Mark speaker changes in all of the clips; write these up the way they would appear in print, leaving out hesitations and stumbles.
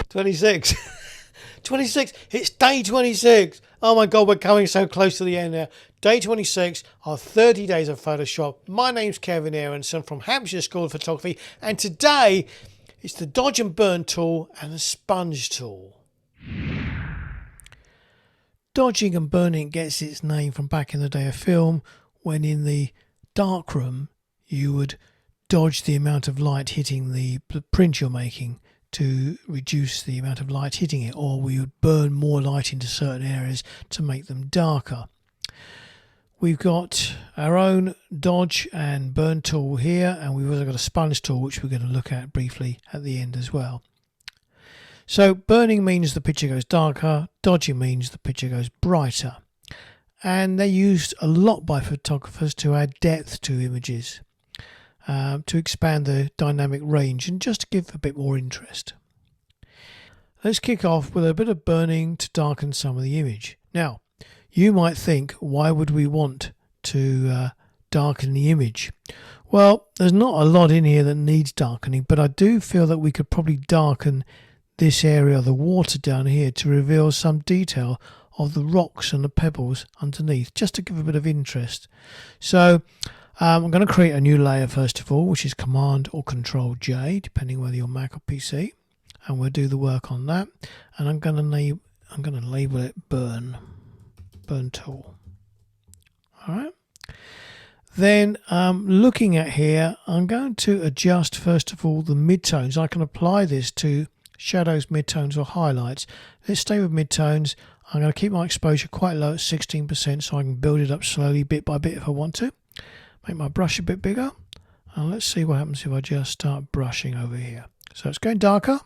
Speaker 1: 26. 26. It's day 26. Oh my God, we're coming so close to the end now. Day 26 are 30 days of Photoshop. My name's Kevin Aronson from Hampshire School of Photography, and today it's the dodge and burn tool and the sponge tool. Dodging and burning gets its name from back in the day of film, when in the darkroom you would dodge the amount of light hitting the print you're making to reduce the amount of light hitting it, or we would burn more light into certain areas to make them darker. We've got our own dodge and burn tool here, and we've also got a sponge tool which we're going to look at briefly at the end as well. So burning means the picture goes darker, dodging means the picture goes brighter, and they're used a lot by photographers to add depth to images, to expand the dynamic range and just to give a bit more interest. Let's kick off with a bit of burning to darken some of the image. Now, you might think, why would we want to darken the image? Well, there's not a lot in here that needs darkening, but I do feel that we could probably darken this area of the water down here to reveal some detail of the rocks and the pebbles underneath, just to give a bit of interest. So I'm going to create a new layer first of all, which is Command or Control J, depending whether you're Mac or PC, and we'll do the work on that. And I'm going to label it burn tool. All right. Then looking at here, I'm going to adjust first of all the midtones. I can apply this to shadows, midtones, or highlights. Let's stay with midtones. I'm going to keep my exposure quite low at 16%, so I can build it up slowly, bit by bit, if I want to. Make my brush a bit bigger, and let's see what happens if I just start brushing over here. So it's going darker,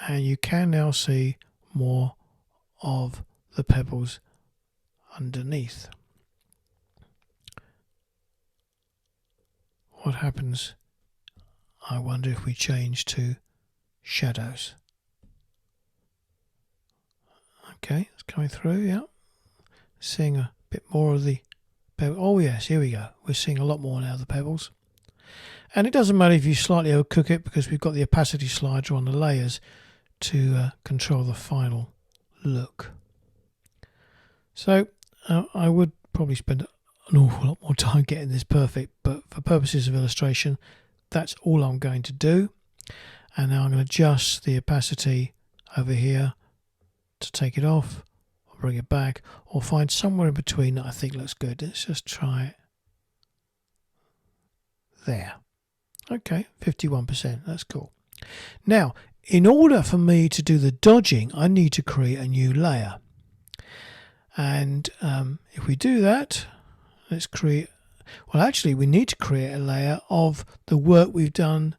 Speaker 1: and you can now see more of the pebbles underneath. What happens, I wonder, if we change to shadows? Okay, it's coming through, yeah. Seeing a bit more of the pebbles. Oh yes, here we go. We're seeing a lot more now of the pebbles. And it doesn't matter if you slightly overcook it, because we've got the opacity slider on the layers to control the final look. So I would probably spend an awful lot more time getting this perfect, but for purposes of illustration, that's all I'm going to do. And now I'm going to adjust the opacity over here to take it off, or bring it back, or find somewhere in between that I think looks good. Let's just try it there. Okay, 51%, that's cool. Now, in order for me to do the dodging, I need to create a new layer. And if we do that, let's create, well actually we need to create a layer of the work we've done,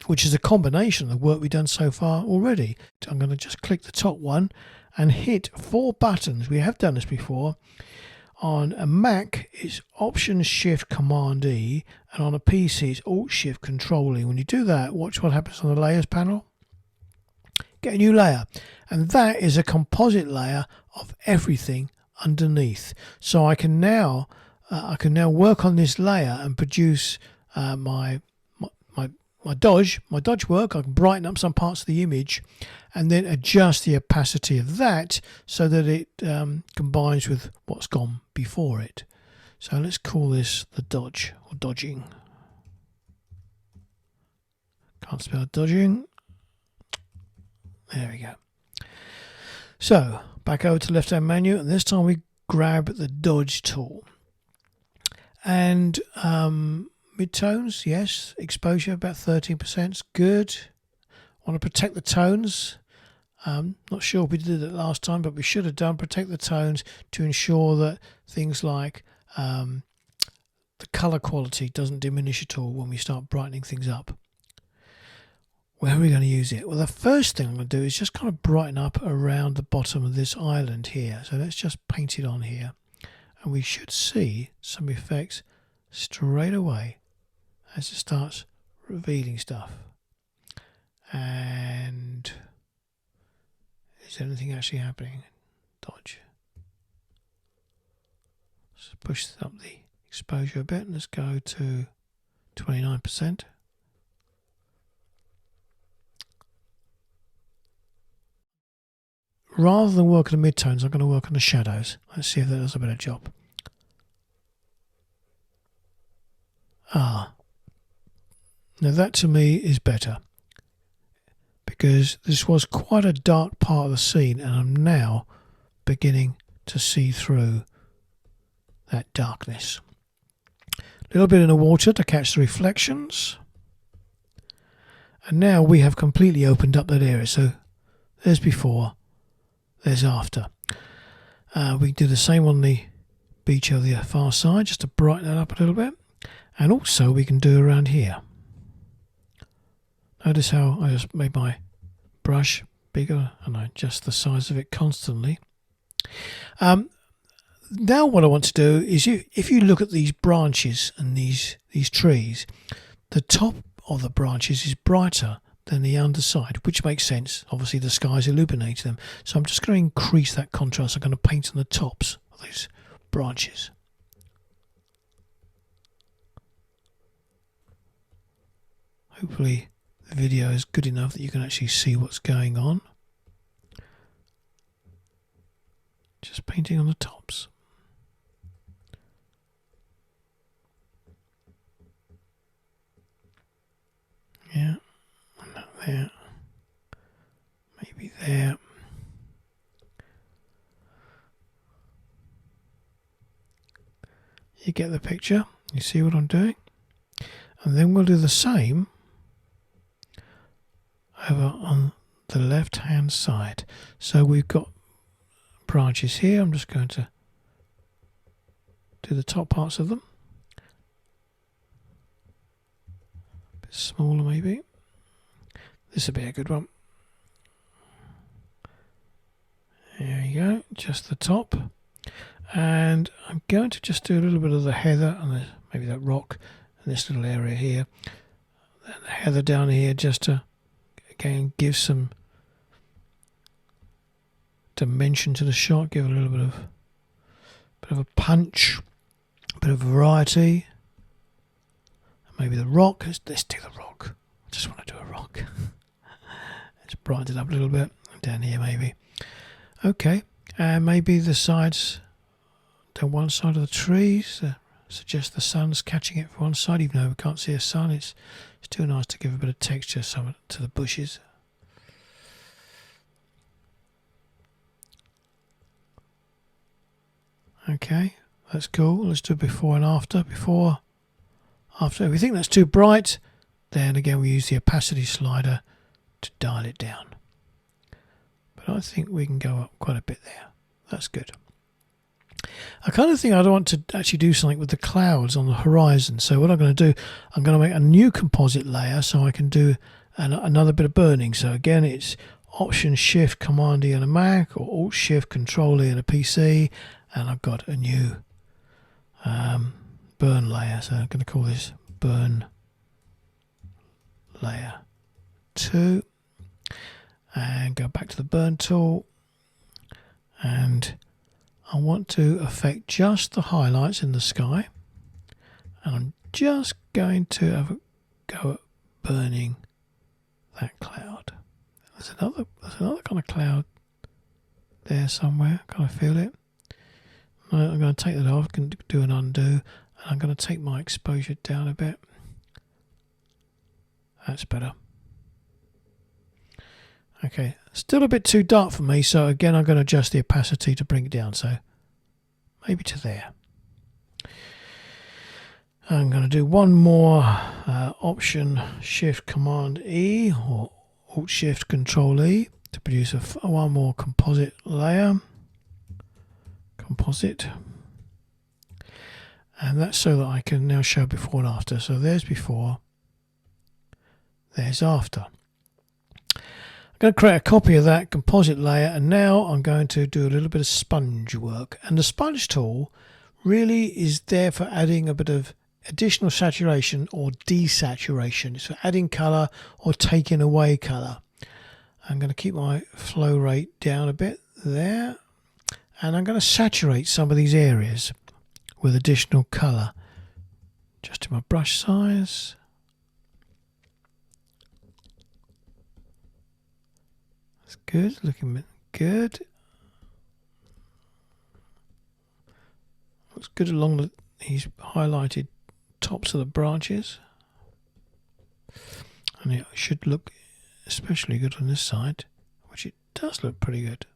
Speaker 1: which is a combination of the work we've done so far already. I'm going to just click the top one and hit 4 buttons. We have done this before. On a Mac it's Option Shift Command E, and on a PC it's Alt Shift Control E. When you do that, watch what happens on the layers panel. Get a new layer, and that is a composite layer of everything underneath. So I can now work on this layer and produce my dodge work. I can brighten up some parts of the image and then adjust the opacity of that so that it combines with what's gone before it. So let's call this the dodge, or dodging. Can't spell dodging. There we go. So back over to left hand menu, and this time we grab the dodge tool. And midtones, yes. Exposure about 13% is good. Want to protect the tones. Not sure if we did it last time, but we should have done. Protect the tones to ensure that things like the colour quality doesn't diminish at all when we start brightening things up. Where are we going to use it? Well, the first thing I'm going to do is just kind of brighten up around the bottom of this island here. So let's just paint it on here. And we should see some effects straight away as it starts revealing stuff. And is anything actually happening? Dodge. Let's push up the exposure a bit. Let's go to 29%. rather than work on the midtones, I'm going to work on the shadows. Let's see if that does a better job. Now that to me is better, because this was quite a dark part of the scene, and I'm now beginning to see through that darkness. A little bit in the water to catch the reflections. And now we have completely opened up that area. So there's before, there's after. We do the same on the beach over the far side, just to brighten that up a little bit. And also we can do around here. Notice how I just made my brush bigger and I adjust the size of it constantly. Now what I want to do is, if you look at these branches and these trees, the top of the branches is brighter than the underside, which makes sense. Obviously the skies illuminate them. So I'm just going to increase that contrast. I'm going to paint on the tops of these branches. Hopefully the video is good enough that you can actually see what's going on. Just painting on the tops. Yeah, and that there, maybe there. You get the picture, you see what I'm doing? And then we'll do the same over on the left hand side. So we've got branches here. I'm just going to do the top parts of them. A bit smaller maybe. This will be a good one. There you go, just the top. And I'm going to just do a little bit of the heather and maybe that rock and this little area here. And the heather down here, just to again give some dimension to the shot, give a little bit of a punch, a bit of variety. Maybe the rock. Let's do the rock. I just want to do a rock. Let's brighten it up a little bit. Down here maybe. Okay, and maybe the sides down one side of the trees. Suggest the sun's catching it from one side, even though we can't see the sun. It's too nice to give a bit of texture to the bushes. Okay, that's cool. Let's do before and after. Before, after. If we think that's too bright, then again we use the opacity slider to dial it down. But I think we can go up quite a bit there. That's good. I kind of think I want to actually do something with the clouds on the horizon. So what I'm going to do, I'm going to make a new composite layer so I can do another bit of burning. So again, it's Option Shift Command E on a Mac, or Alt Shift Control E on a PC, and I've got a new burn layer. So I'm going to call this Burn Layer 2, and go back to the burn tool, and I want to affect just the highlights in the sky, and I'm just going to have a go at burning that cloud. There's another kind of cloud there somewhere. Can I feel it? I'm going to take that off, can do an undo, and I'm going to take my exposure down a bit. That's better. Okay, still a bit too dark for me, so again I'm going to adjust the opacity to bring it down, so maybe to there. I'm going to do one more Option Shift Command E or Alt Shift Control E to produce one more composite layer. Composite. And that's so that I can now show before and after. So there's before, there's after. I'm going to create a copy of that composite layer, and now I'm going to do a little bit of sponge work. And the sponge tool really is there for adding a bit of additional saturation or desaturation. It's for adding colour or taking away colour. I'm going to keep my flow rate down a bit there, and I'm going to saturate some of these areas with additional colour. Adjusting my brush size. That's good, looking good. Looks good along these highlighted tops of the branches. And it should look especially good on this side, which it does look pretty good.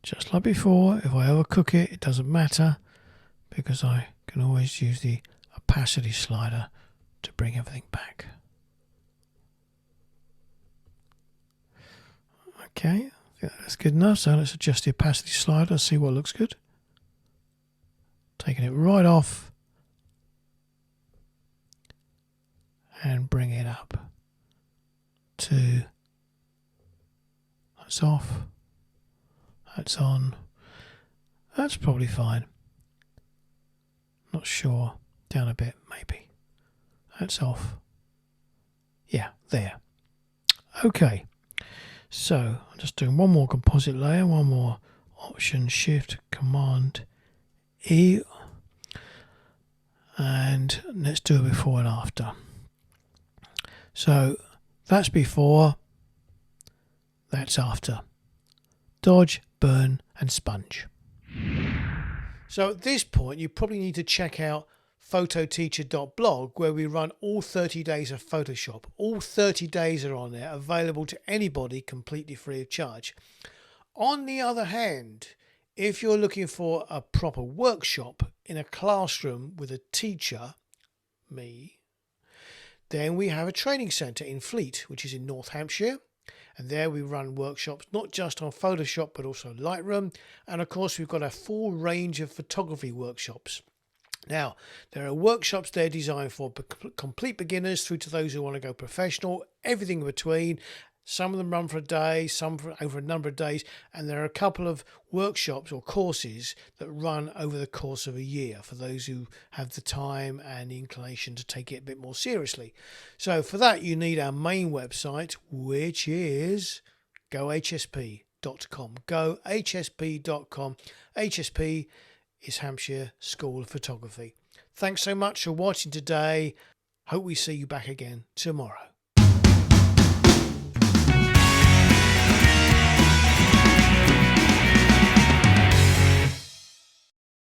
Speaker 1: Just like before, if I overcook it, it doesn't matter, because I can always use the opacity slider to bring everything back. Okay, I think that's good enough, so let's adjust the opacity slider, see what looks good. Taking it right off and bring it up to, that's off, that's on, that's probably fine, not sure, down a bit maybe, that's off, yeah, there. Okay, so I'm just doing one more composite layer, one more Option Shift Command E, and let's do a before and after. So that's before, that's after. Dodge, burn and sponge. So at this point you probably need to check out phototeacher.blog, where we run all 30 days of Photoshop. All 30 days are on there, available to anybody completely free of charge. On the other hand, if you're looking for a proper workshop in a classroom with a teacher, me, then we have a training centre in Fleet, which is in North Hampshire. And there we run workshops not just on Photoshop but also Lightroom, and of course we've got a full range of photography workshops. Now there are workshops there designed for complete beginners through to those who want to go professional, everything in between. Some of them run for a day, some for over a number of days, and there are a couple of workshops or courses that run over the course of a year for those who have the time and the inclination to take it a bit more seriously. So for that you need our main website, which is gohsp.com. gohsp.com. HSP is Hampshire School of Photography. Thanks so much for watching today. Hope we see you back again tomorrow.